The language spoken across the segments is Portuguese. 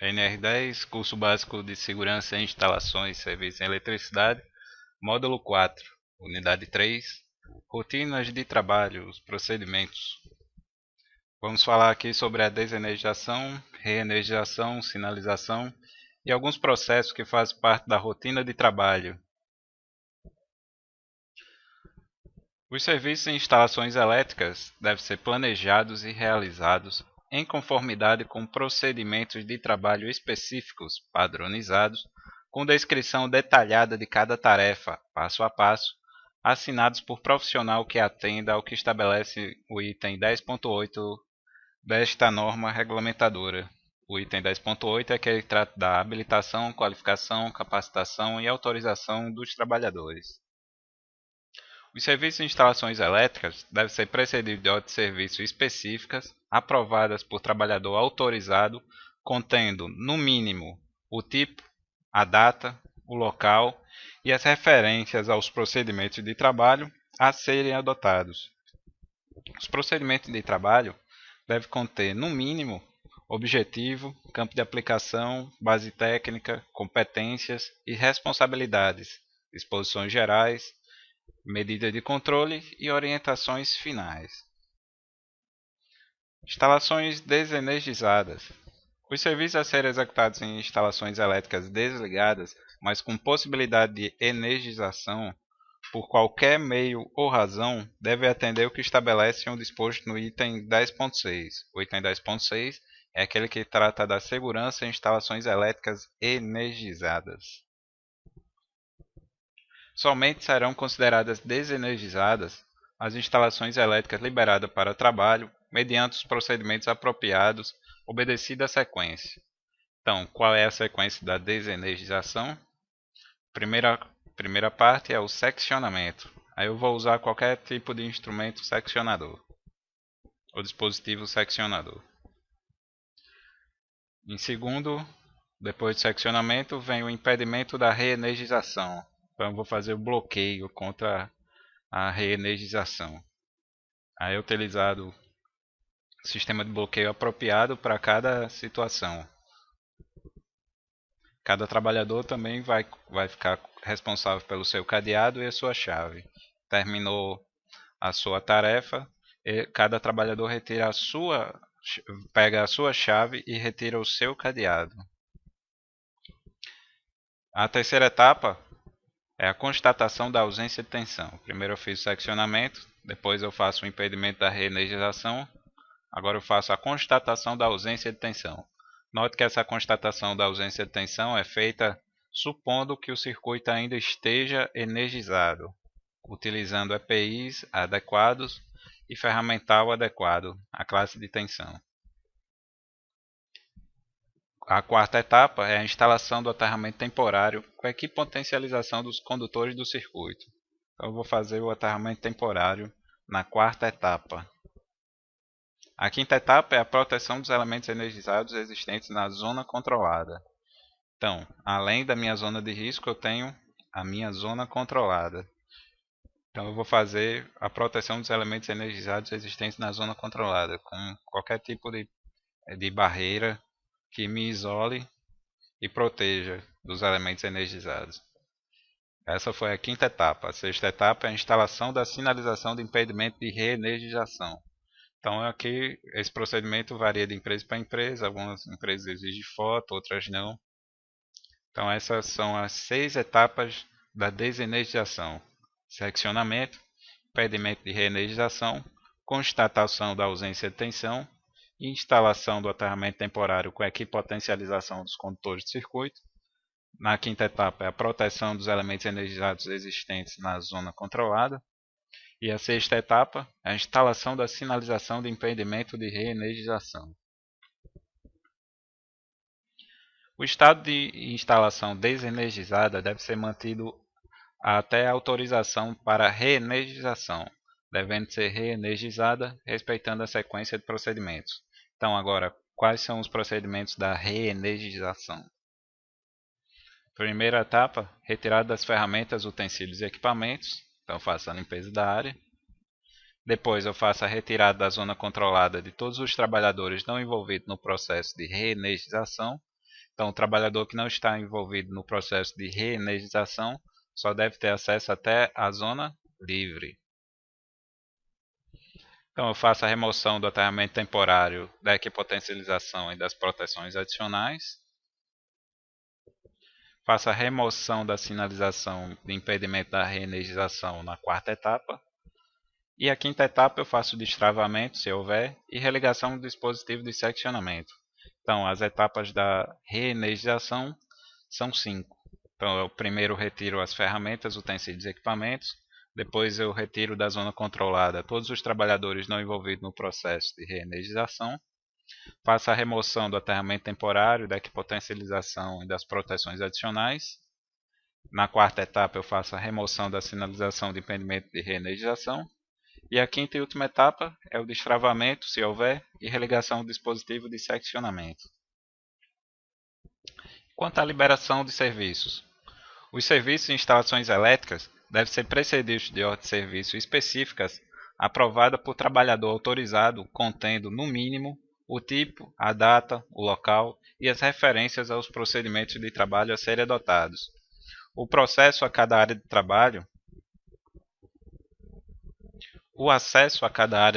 NR10, curso básico de segurança em instalações e serviços em eletricidade, módulo 4, unidade 3, rotinas de trabalho, os procedimentos. Vamos falar aqui sobre a desenergização, reenergização, sinalização e alguns processos que fazem parte da rotina de trabalho. Os serviços e instalações elétricas devem ser planejados e realizados em conformidade com procedimentos de trabalho específicos, padronizados, com descrição detalhada de cada tarefa, passo a passo, assinados por profissional que atenda ao que estabelece o item 10.8 desta norma regulamentadora. O item 10.8 é aquele que trata da habilitação, qualificação, capacitação e autorização dos trabalhadores. Os serviços e instalações elétricas devem ser precedidos de ordens de serviço específicas, aprovadas por trabalhador autorizado, contendo, no mínimo, o tipo, a data, o local e as referências aos procedimentos de trabalho a serem adotados. Os procedimentos de trabalho devem conter, no mínimo, objetivo, campo de aplicação, base técnica, competências e responsabilidades, disposições gerais, medida de controle e orientações finais. Instalações desenergizadas. Os serviços a serem executados em instalações elétricas desligadas, mas com possibilidade de energização, por qualquer meio ou razão, devem atender o que estabelece o disposto no item 10.6. O item 10.6 é aquele que trata da segurança em instalações elétricas energizadas. Somente serão consideradas desenergizadas as instalações elétricas liberadas para trabalho mediante os procedimentos apropriados, obedecida a sequência. Então, qual é a sequência da desenergização? Primeira parte é o seccionamento. Aí eu vou usar qualquer tipo de instrumento seccionador, ou dispositivo seccionador. Em segundo, depois do seccionamento, vem o impedimento da reenergização. Então eu vou fazer o bloqueio contra a reenergização. Aí é utilizado o sistema de bloqueio apropriado para cada situação. Cada trabalhador também vai ficar responsável pelo seu cadeado e a sua chave. Terminou a sua tarefa, cada trabalhador pega a sua chave e retira o seu cadeado. A terceira etapa é a constatação da ausência de tensão. Primeiro eu fiz o seccionamento, depois eu faço o impedimento da reenergização, agora eu faço a constatação da ausência de tensão. Note que essa constatação da ausência de tensão é feita supondo que o circuito ainda esteja energizado, utilizando EPIs adequados e ferramental adequado à classe de tensão. A quarta etapa é a instalação do aterramento temporário com a equipotencialização dos condutores do circuito. Então eu vou fazer o aterramento temporário na quarta etapa. A quinta etapa é a proteção dos elementos energizados existentes na zona controlada. Então, além da minha zona de risco, eu tenho a minha zona controlada. Então eu vou fazer a proteção dos elementos energizados existentes na zona controlada, com qualquer tipo de barreira que me isole e proteja dos elementos energizados. Essa foi a quinta etapa. A sexta etapa é a instalação da sinalização de impedimento de reenergização. Então aqui esse procedimento varia de empresa para empresa, algumas empresas exigem foto, outras não. Então essas são as 6 etapas da desenergização: seccionamento, impedimento de reenergização, constatação da ausência de tensão, instalação do aterramento temporário com equipotencialização dos condutores de circuito. Na quinta etapa é a proteção dos elementos energizados existentes na zona controlada. E a sexta etapa é a instalação da sinalização de impedimento de reenergização. O estado de instalação desenergizada deve ser mantido até a autorização para reenergização, devendo ser reenergizada respeitando a sequência de procedimentos. Então agora, quais são os procedimentos da reenergização? Primeira etapa, retirada das ferramentas, utensílios e equipamentos. Então faço a limpeza da área. Depois eu faço a retirada da zona controlada de todos os trabalhadores não envolvidos no processo de reenergização. Então, o trabalhador que não está envolvido no processo de reenergização só deve ter acesso até a zona livre. Então, eu faço a remoção do aterramento temporário, da equipotencialização e das proteções adicionais. Faço a remoção da sinalização de impedimento da reenergização na quarta etapa. E a quinta etapa eu faço o destravamento, se houver, e religação do dispositivo de seccionamento. Então, as etapas da reenergização são 5. Então, eu primeiro retiro as ferramentas, utensílios e equipamentos. Depois eu retiro da zona controlada todos os trabalhadores não envolvidos no processo de reenergização. Faço a remoção do aterramento temporário, da equipotencialização e das proteções adicionais. Na quarta etapa eu faço a remoção da sinalização de impedimento de reenergização. E a quinta e última etapa é o destravamento, se houver, e religação do dispositivo de seccionamento. Quanto à liberação de serviços. Os serviços e instalações elétricas devem ser precedidos de ordem de serviço específicas aprovada por trabalhador autorizado, contendo, no mínimo, o tipo, a data, o local e as referências aos procedimentos de trabalho a serem adotados. O acesso a cada área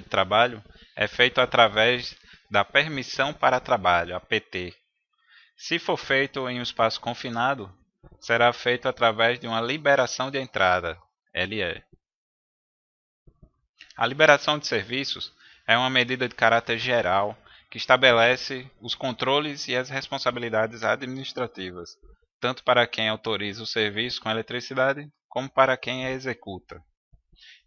de trabalho é feito através da Permissão para Trabalho, a PT. Se for feito em um espaço confinado, será feito através de uma liberação de entrada, LE. A liberação de serviços é uma medida de caráter geral que estabelece os controles e as responsabilidades administrativas, tanto para quem autoriza o serviço com eletricidade, como para quem a executa.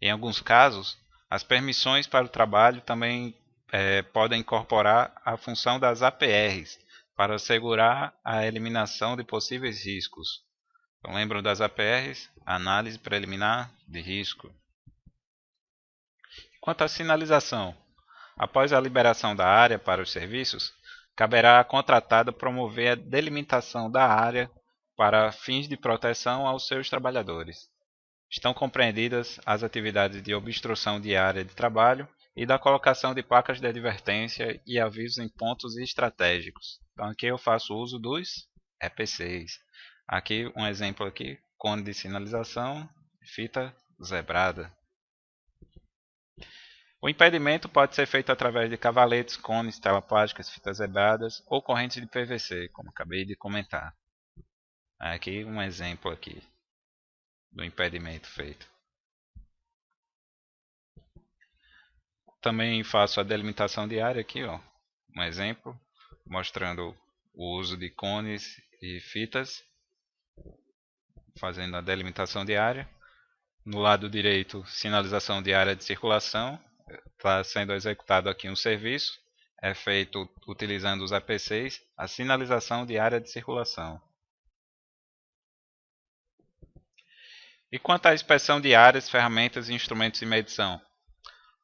Em alguns casos, as permissões para o trabalho também podem incorporar a função das APRs, para assegurar a eliminação de possíveis riscos. Então, lembram das APRs? Análise preliminar de risco. Quanto à sinalização, após a liberação da área para os serviços, caberá à contratada promover a delimitação da área para fins de proteção aos seus trabalhadores. Estão compreendidas as atividades de obstrução de área de trabalho e da colocação de placas de advertência e avisos em pontos estratégicos. Então aqui eu faço uso dos EPCs. Aqui um exemplo aqui, cone de sinalização, fita zebrada. O impedimento pode ser feito através de cavaletes, cones, teleplásticas, fitas zebradas ou correntes de PVC, como acabei de comentar. Aqui um exemplo aqui do impedimento feito. Também faço a delimitação de área aqui, ó, um exemplo, mostrando o uso de cones e fitas, fazendo a delimitação de área. No lado direito, sinalização de área de circulação, está sendo executado aqui um serviço, é feito utilizando os APCs, a sinalização de área de circulação. E quanto à inspeção de áreas, ferramentas e instrumentos de medição?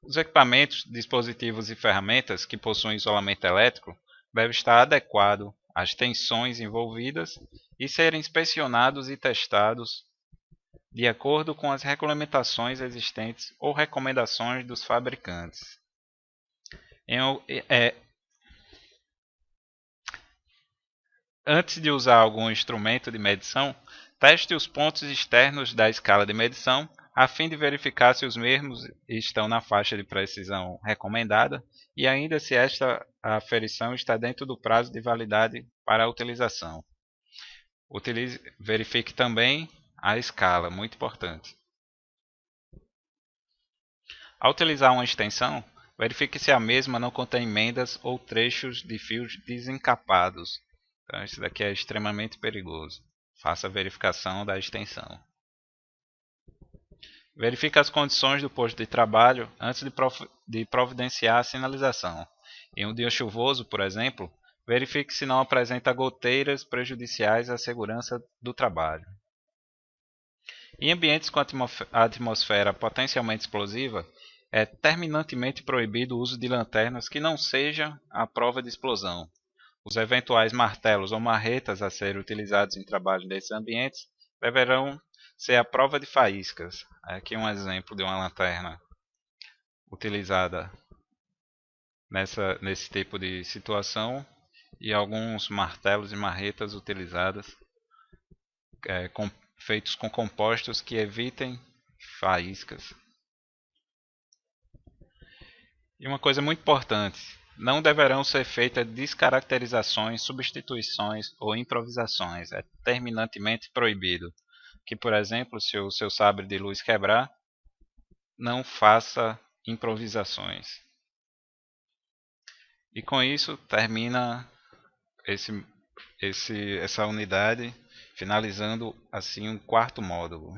Os equipamentos, dispositivos e ferramentas que possuem isolamento elétrico devem estar adequados às tensões envolvidas e serem inspecionados e testados de acordo com as regulamentações existentes ou recomendações dos fabricantes. Antes de usar algum instrumento de medição, teste os pontos externos da escala de medição a fim de verificar se os mesmos estão na faixa de precisão recomendada e ainda se esta aferição está dentro do prazo de validade para a utilização. Verifique também a escala, muito importante. Ao utilizar uma extensão, verifique se a mesma não contém emendas ou trechos de fios desencapados. Então, isso daqui é extremamente perigoso. Faça a verificação da extensão. Verifique as condições do posto de trabalho antes de providenciar a sinalização. Em um dia chuvoso, por exemplo, verifique se não apresenta goteiras prejudiciais à segurança do trabalho. Em ambientes com atmosfera potencialmente explosiva, é terminantemente proibido o uso de lanternas que não sejam à prova de explosão. Os eventuais martelos ou marretas a serem utilizados em trabalho nesses ambientes deverão ser à prova de faíscas. Aqui um exemplo de uma lanterna utilizada nesse tipo de situação e alguns martelos e marretas utilizadas, feitos com compostos que evitem faíscas. E uma coisa muito importante, não deverão ser feitas descaracterizações, substituições ou improvisações. É terminantemente proibido que, por exemplo, se o seu sabre de luz quebrar, não faça improvisações. E com isso termina essa unidade, finalizando assim um quarto módulo.